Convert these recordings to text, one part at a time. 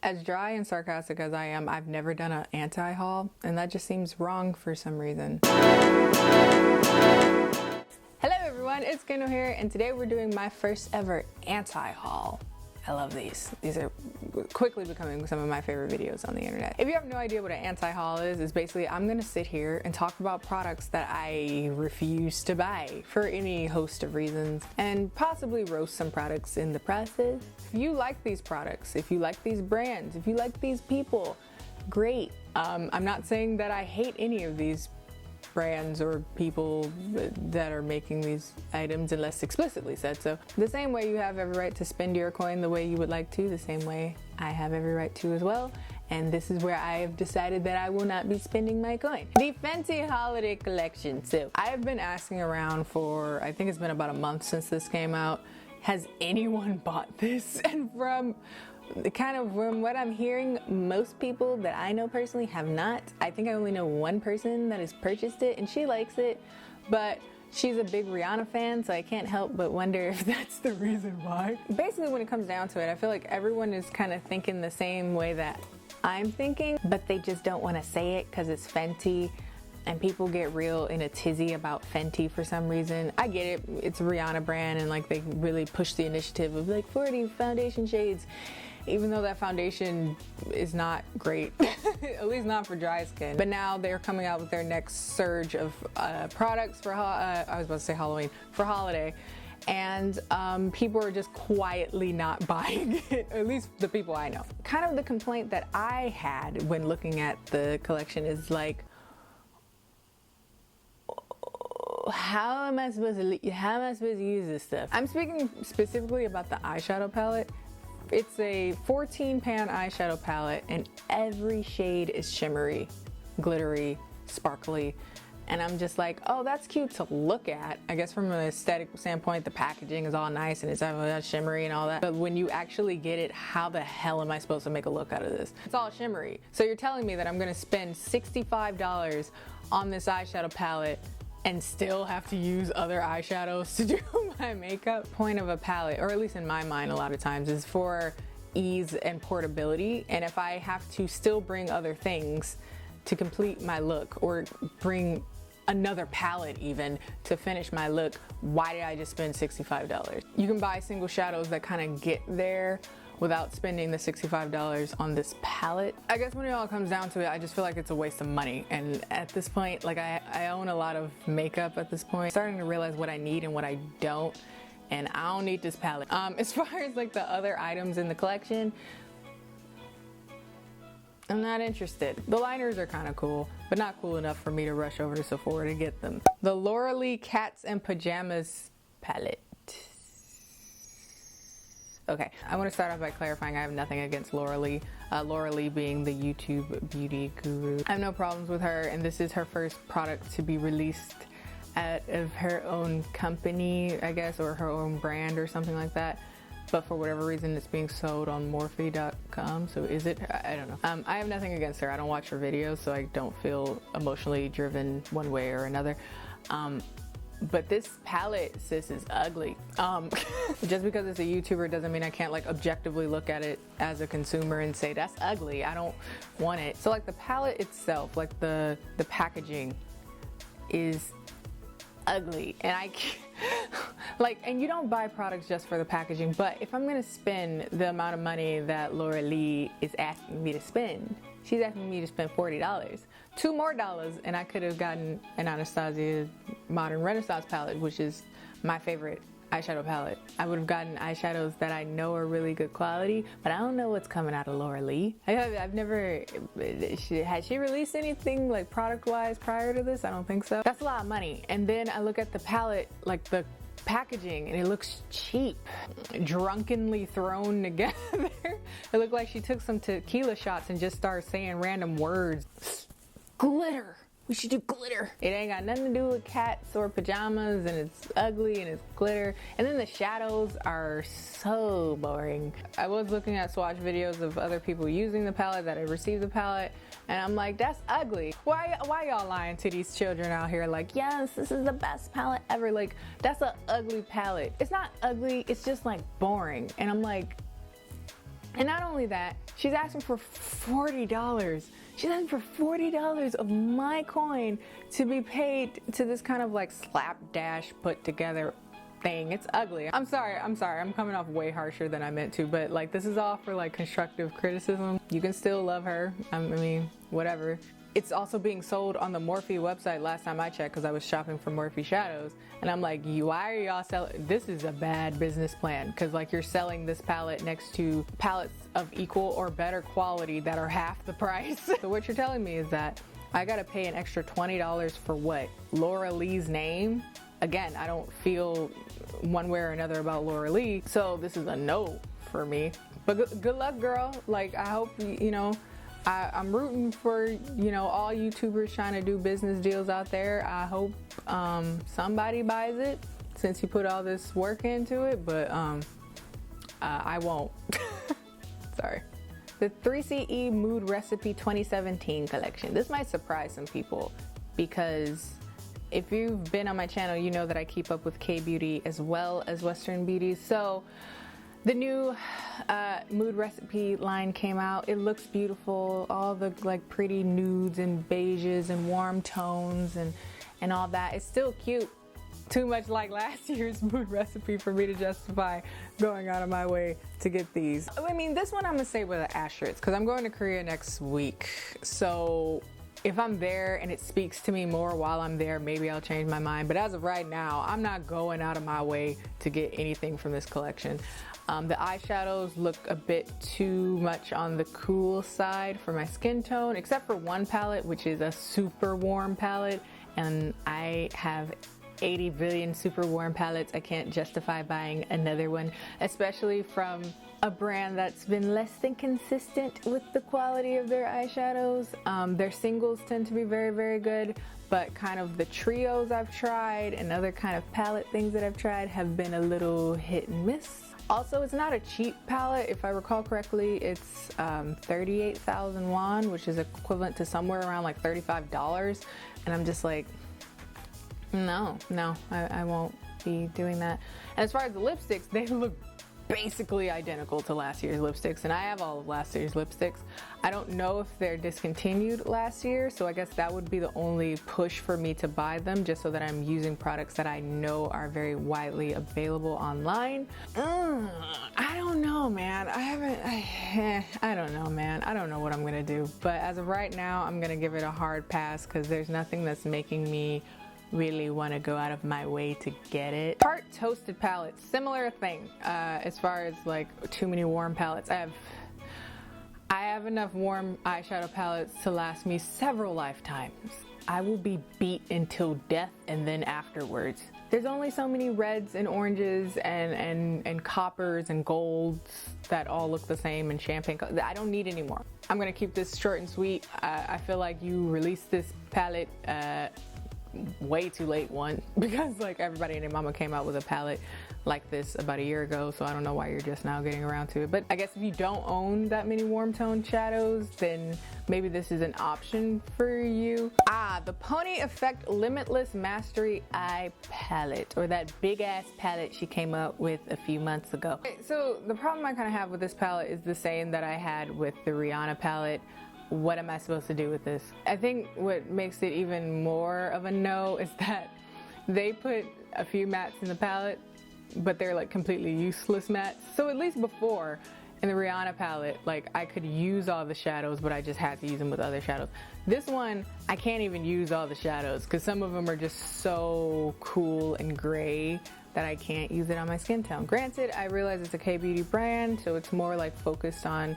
As dry and sarcastic as I am, I've never done an anti-haul, and that just seems wrong for some reason. Hello everyone, it's Kendall here, and today we're doing my first ever anti-haul. I love these. These are quickly becoming some of my favorite videos on the internet. If you have no idea what an anti-haul is, it's basically I'm gonna sit here and talk about products that I refuse to buy for any host of reasons, and possibly roast some products in the process. If you like these products, if you like these brands, if you like these people, great. I'm not saying that I hate any of these brands or people that are making these items unless explicitly said so. The same way you have every right to spend your coin the way you would like to, the same way I have every right to as well. And this is where I have decided that I will not be spending my coin. The Fenty holiday collection. So I have been asking around for, I think it's been about a month since this came out. Has anyone bought this? And from what I'm hearing, most people that I know personally have not. I think I only know one person that has purchased it and she likes it, but she's a big Rihanna fan, so I can't help but wonder if that's the reason why. Basically, when it comes down to it, I feel like everyone is kind of thinking the same way that I'm thinking, but they just don't want to say it because it's Fenty. And people get real in a tizzy about Fenty for some reason. I get it, it's a Rihanna brand, and like they really push the initiative of like 40 foundation shades, even though that foundation is not great, at least not for dry skin. But now they're coming out with their next surge of products for, I was about to say Halloween, for holiday. And people are just quietly not buying it, at least the people I know. Kind of the complaint that I had when looking at the collection is like, how am I supposed to use this stuff? I'm speaking specifically about the eyeshadow palette. It's a 14 pan eyeshadow palette and every shade is shimmery, glittery, sparkly. And I'm just like, oh, that's cute to look at. I guess from an aesthetic standpoint, the packaging is all nice and it's all shimmery and all that. But when you actually get it, how the hell am I supposed to make a look out of this? It's all shimmery. So you're telling me that I'm gonna spend $65 on this eyeshadow palette and still have to use other eyeshadows to do my makeup? Point of a palette, or at least in my mind a lot of times, is for ease and portability. And if I have to still bring other things to complete my look, or bring another palette even to finish my look, why did I just spend $65? You can buy single shadows that kind of get there without spending the $65 on this palette. I guess when it all comes down to it, I just feel like it's a waste of money. And at this point, like I own a lot of makeup at this point. I'm starting to realize what I need and what I don't, and I don't need this palette. As far as like the other items in the collection, I'm not interested. The liners are kind of cool, but not cool enough for me to rush over to Sephora to get them. The Laura Lee Cats and Pajamas palette. Okay, I want to start off by clarifying I have nothing against Laura Lee. Laura Lee being the YouTube beauty guru. I have no problems with her, and this is her first product to be released out of her own company, I guess, or her own brand or something like that. But for whatever reason, it's being sold on Morphe.com, so is it? I don't know. I have nothing against her. I don't watch her videos, so I don't feel emotionally driven one way or another. But this palette, sis, is ugly. Just because it's a YouTuber doesn't mean I can't like objectively look at it as a consumer and say that's ugly, I don't want it. So like the palette itself, like the packaging is ugly, and I can't, like, and you don't buy products just for the packaging, but if I'm gonna spend the amount of money that Laura Lee is asking me to spend, she's asking me to spend $40. $2 more, and I could have gotten an Anastasia Modern Renaissance palette, which is my favorite eyeshadow palette. I would have gotten eyeshadows that I know are really good quality, but I don't know what's coming out of Laura Lee. I've never, had she released anything like product-wise prior to this? I don't think so. That's a lot of money. And then I look at the palette, like the packaging, and it looks cheap, drunkenly thrown together. It looked like she took some tequila shots and just started saying random words. Glitter. We should do glitter. It ain't got nothing to do with cats or pajamas, and it's ugly and it's glitter. And then the shadows are so boring. I was looking at swatch videos of other people using the palette that had received the palette, and I'm like, that's ugly. Why y'all lying to these children out here like, yes, this is the best palette ever? Like, that's an ugly palette. It's not ugly, it's just like boring. And I'm like, And not only that, she's asking for $40. She's asking for $40 of my coin to be paid to this kind of like slapdash put together thing. It's ugly. I'm sorry. I'm coming off way harsher than I meant to, but like this is all for like constructive criticism. You can still love her. I mean, whatever. It's also being sold on the Morphe website last time I checked because I was shopping for Morphe shadows. And I'm like, why are y'all selling? This is a bad business plan because like you're selling this palette next to palettes of equal or better quality that are half the price. So what you're telling me is that I gotta pay an extra $20 for what? Laura Lee's name? Again, I don't feel one way or another about Laura Lee. So this is a no for me. But good luck, girl. Like, I hope, you know, I'm rooting for, you know, all YouTubers trying to do business deals out there. I hope somebody buys it since you put all this work into it, but I won't. Sorry. The 3CE Mood Recipe 2017 collection. This might surprise some people because if you've been on my channel, you know that I keep up with Kbeauty as well as Western Beauty. So the new Mood Recipe line came out. It looks beautiful. All the like pretty nudes and beiges and warm tones and all that. It's still cute. Too much like last year's Mood Recipe for me to justify going out of my way to get these. I mean, this one I'm gonna say with an asterisk because I'm going to Korea next week. So if I'm there and it speaks to me more while I'm there, maybe I'll change my mind. But as of right now, I'm not going out of my way to get anything from this collection. The eyeshadows look a bit too much on the cool side for my skin tone, except for one palette, which is a super warm palette. And I have 80 billion super warm palettes. I can't justify buying another one, especially from a brand that's been less than consistent with the quality of their eyeshadows. Their singles tend to be very, very good, but kind of the trios I've tried and other kind of palette things that I've tried have been a little hit and miss. Also, it's not a cheap palette. If I recall correctly, it's 38,000 won, which is equivalent to somewhere around like $35. And I'm just like, no, I won't be doing that. And as far as the lipsticks, they look basically identical to last year's lipsticks, and I have all of last year's lipsticks. I don't know if they're discontinued last year, so I guess that would be the only push for me to buy them, just so that I'm using products that I know are very widely available online. I don't know, man. I don't know, man. I don't know what I'm gonna do, but as of right now, I'm gonna give it a hard pass because there's nothing that's making me really want to go out of my way to get it. Tarte Toasted palette, similar thing. As far as like too many warm palettes, I have enough warm eyeshadow palettes to last me several lifetimes. I will be beat until death and then afterwards. There's only so many reds and oranges and coppers and golds that all look the same and champagne. I don't need any more. I'm gonna keep this short and sweet. I feel like you released this palette way too late, one, because like everybody and their mama came out with a palette like this about a year ago, so I don't know why you're just now getting around to it. But I guess if you don't own that many warm tone shadows, then maybe this is an option for you. The Pony Effect Limitless Mastery Eye Palette, or that big ass palette she came out with a few months ago. Okay, so the problem I kind of have with this palette is the same that I had with the Rihanna palette. What am I supposed to do with this? I think what makes it even more of a no is that they put a few mattes in the palette, but they're like completely useless mattes. So at least before, in the Rihanna palette, like I could use all the shadows, but I just had to use them with other shadows. This one, I can't even use all the shadows because some of them are just so cool and gray that I can't use it on my skin tone. Granted, I realize it's a Kbeauty brand, so it's more like focused on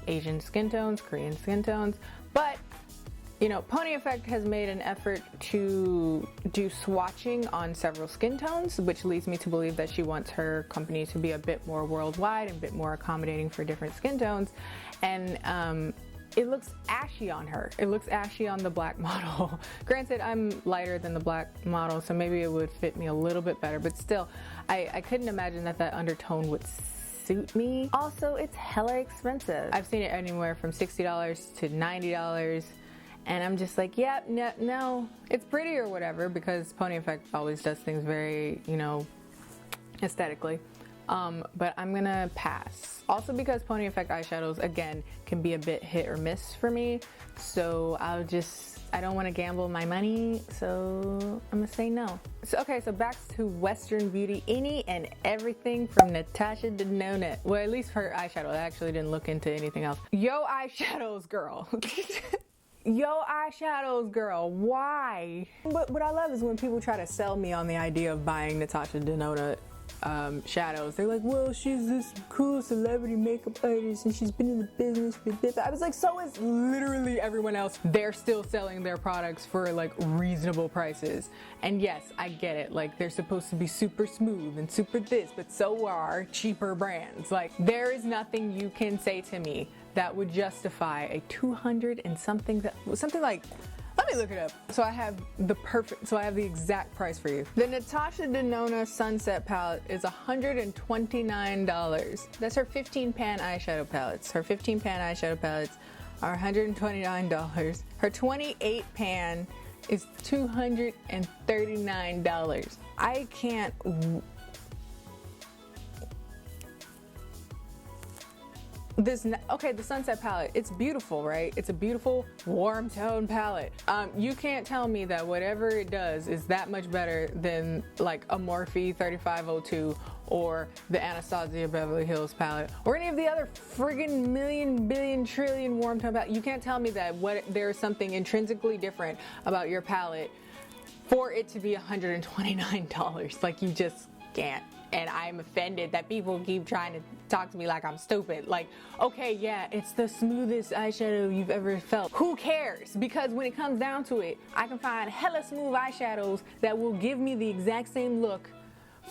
Asian skin tones, Korean skin tones, but you know, Pony Effect has made an effort to do swatching on several skin tones, which leads me to believe that she wants her company to be a bit more worldwide and a bit more accommodating for different skin tones. And it looks ashy on her. It looks ashy on the black model. Granted, I'm lighter than the black model, so maybe it would fit me a little bit better, but still, I couldn't imagine that undertone would suit me. Also, it's hella expensive. I've seen it anywhere from $60 to $90, and I'm just like, yeah, no, it's pretty or whatever, because Pony Effect always does things very, you know, aesthetically. but I'm gonna pass. Also because Pony Effect eyeshadows, again, can be a bit hit or miss for me. So I don't want to gamble my money, so I'm gonna say no. So okay, so back to Western Beauty, any and everything from Natasha Denona. Well, at least her eyeshadow. I actually didn't look into anything else. Yo, eyeshadows, girl. Yo, eyeshadows, girl. Why? But what I love is when people try to sell me on the idea of buying Natasha Denona shadows. They're like, well, she's this cool celebrity makeup artist and she's been in the business for this. I was like, so is literally everyone else. They're still selling their products for like reasonable prices. And yes, I get it. Like, they're supposed to be super smooth and super this, but so are cheaper brands. Like, there is nothing you can say to me that would justify a 200 and something like, let me look it up. So I have the exact price for you. The Natasha Denona Sunset Palette is $129. That's her 15 pan eyeshadow palettes. Her 15 pan eyeshadow palettes are $129. Her 28 pan is $239. I can't. Okay, the Sunset Palette, it's beautiful, right? It's a beautiful warm tone palette. You can't tell me that whatever it does is that much better than like a Morphe 3502 or the Anastasia Beverly Hills palette or any of the other friggin' million, billion, trillion warm tone palette. You can't tell me that there's something intrinsically different about your palette for it to be $129. Like, you just can't. And I'm offended that people keep trying to talk to me like I'm stupid. Like, okay, yeah, it's the smoothest eyeshadow you've ever felt. Who cares? Because when it comes down to it, I can find hella smooth eyeshadows that will give me the exact same look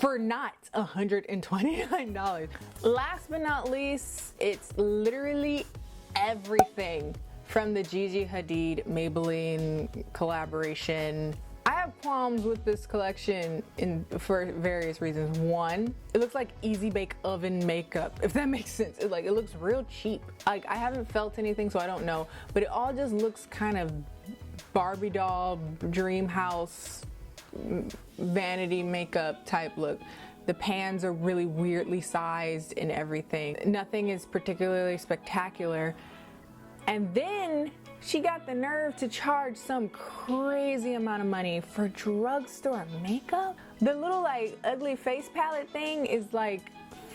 for not $129. Last but not least, it's literally everything from the Gigi Hadid Maybelline collaboration. I have qualms with this collection for various reasons. One, it looks like easy bake oven makeup, if that makes sense. It looks real cheap. Like, I haven't felt anything, so I don't know, but it all just looks kind of Barbie doll, dream house, vanity makeup type look. The pans are really weirdly sized and everything. Nothing is particularly spectacular. And then she got the nerve to charge some crazy amount of money for drugstore makeup. The little like ugly face palette thing is like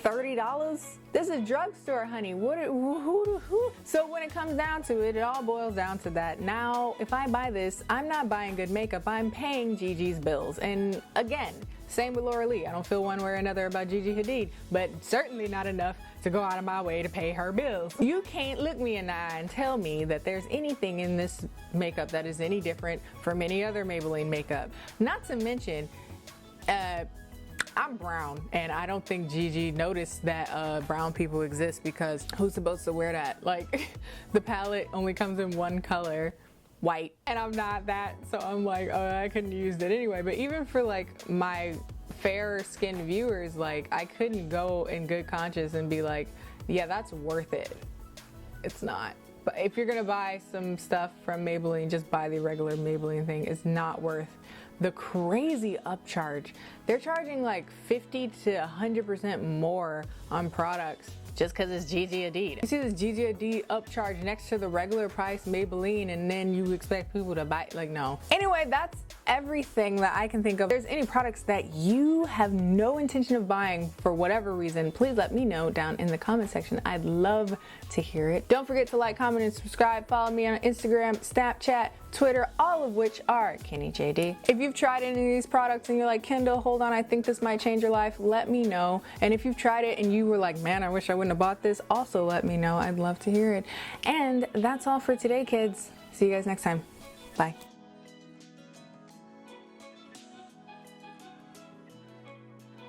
$30. This is drugstore, honey. Who? So when it comes down to it, it all boils down to that. Now, if I buy this, I'm not buying good makeup. I'm paying Gigi's bills. And again, same with Laura Lee. I don't feel one way or another about Gigi Hadid, but certainly not enough to go out of my way to pay her bills. You can't look me in the eye and tell me that there's anything in this makeup that is any different from any other Maybelline makeup. Not to mention, I'm brown, and I don't think Gigi noticed that brown people exist, because who's supposed to wear that? Like, the palette only comes in one color, white, and I'm not that, so I'm like, oh, I couldn't use it anyway. But even for like my fair skinned viewers, like, I couldn't go in good conscience and be like, yeah, that's worth it. It's not. But if you're gonna buy some stuff from Maybelline, just buy the regular Maybelline thing. It's not worth the crazy upcharge. They're charging like 50 to 100% more on products just because it's Gigi Hadid. You see this Gigi Hadid upcharge next to the regular price Maybelline, and then you expect people to buy, like, no. Anyway, that's everything that I can think of. If there's any products that you have no intention of buying for whatever reason, please let me know down in the comment section. I'd love to hear it. Don't forget to like, comment, and subscribe. Follow me on Instagram, Snapchat, Twitter, all of which are KennieJD. If you've tried any of these products and you're like, Kendall, hold on, I think this might change your life, let me know. And if you've tried it and you were like, man, I wish I wouldn't have bought this, also let me know. I'd love to hear it. And that's all for today, kids. See you guys next time. Bye.